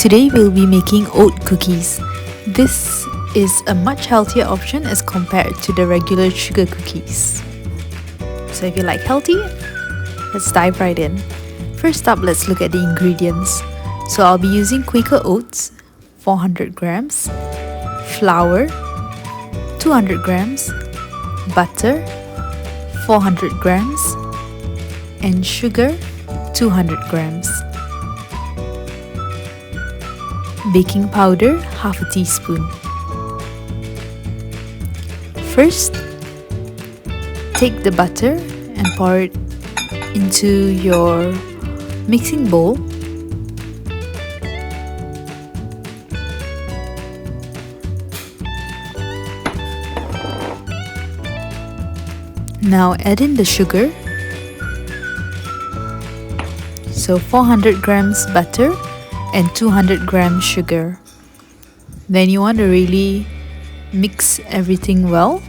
Today we'll be making oat cookies. This is a much healthier option as compared to the regular sugar cookies. So if you like healthy, let's dive right in. First up, let's look at the ingredients. So I'll be using Quaker oats, 400 grams, flour, 200 grams, butter, 400 grams, and sugar, 200 grams. Baking powder, half a teaspoon. First, take the butter and pour it into your mixing bowl. Now add in the sugar. So 400 grams butter and 200 grams sugar. Then you want to really mix everything well.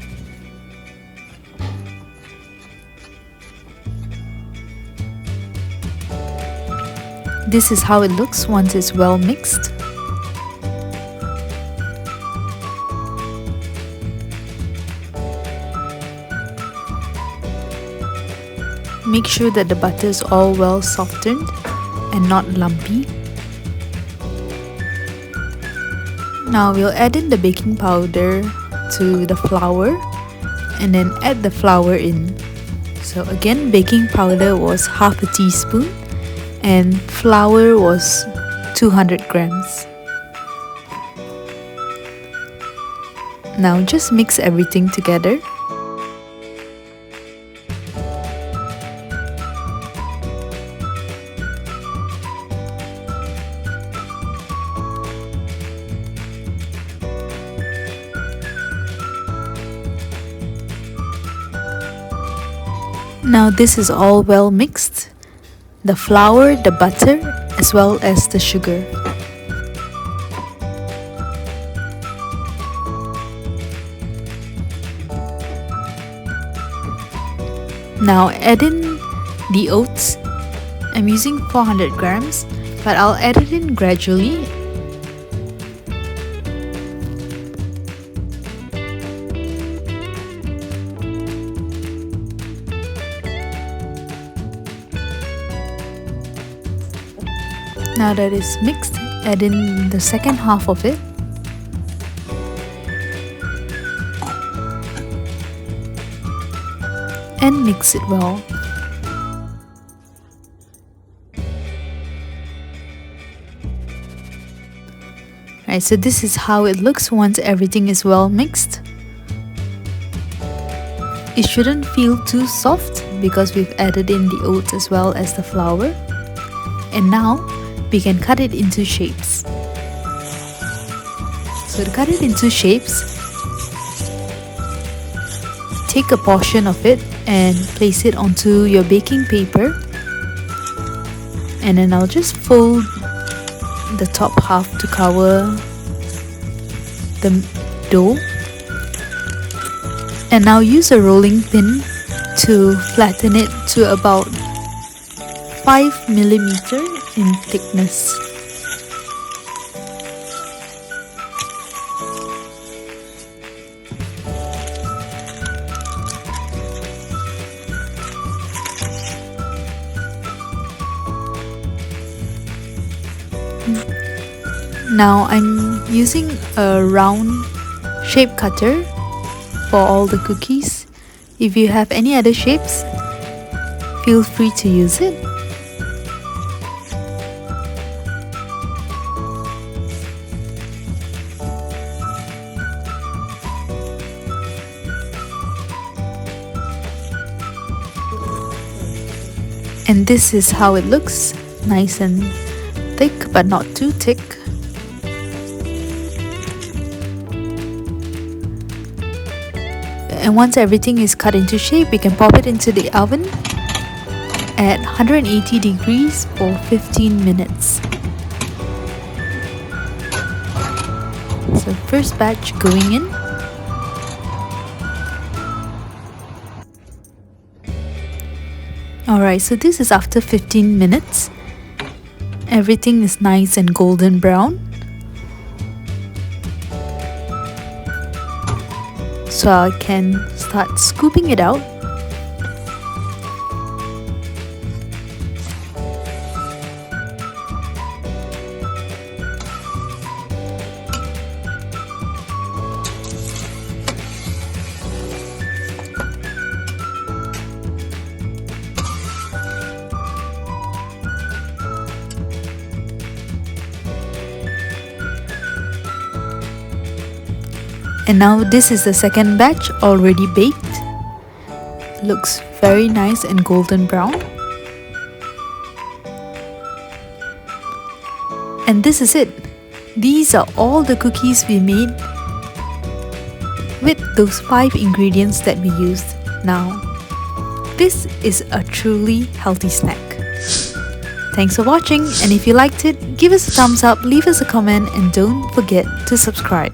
This is how it looks once it's well mixed. Make sure that the butter is all well softened and not lumpy. Now we'll add in the baking powder to the flour and then add the flour in. So again, baking powder was half a teaspoon and flour was 200 grams. Now just mix everything together. Now this is all well mixed, the flour, the butter, as well as the sugar. Now add in the oats. I'm using 400 grams, but I'll add it in gradually. Now that it's mixed, add in the second half of it. And mix it well. Right, so this is how it looks once everything is well mixed. It shouldn't feel too soft because we've added in the oats as well as the flour. And now we can cut it into shapes. So to cut it into shapes, take a portion of it and place it onto your baking paper, and then I'll just fold the top half to cover the dough, and now use a rolling pin to flatten it to about 5 millimeter in thickness. Now I'm using a round shape cutter for all the cookies. If you have any other shapes, feel free to use it. And this is how it looks, nice and thick but not too thick. And once everything is cut into shape, we can pop it into the oven at 180 degrees for 15 minutes. So first batch going in. Alright, so this is after 15 minutes everything is nice and golden brown. So I can start scooping it out. And now this is the second batch already baked. Looks very nice and golden brown. And this is it. These are all the cookies we made with those 5 ingredients that we used. Now, this is a truly healthy snack. Thanks for watching, and if you liked it, give us a thumbs up, leave us a comment, and don't forget to subscribe.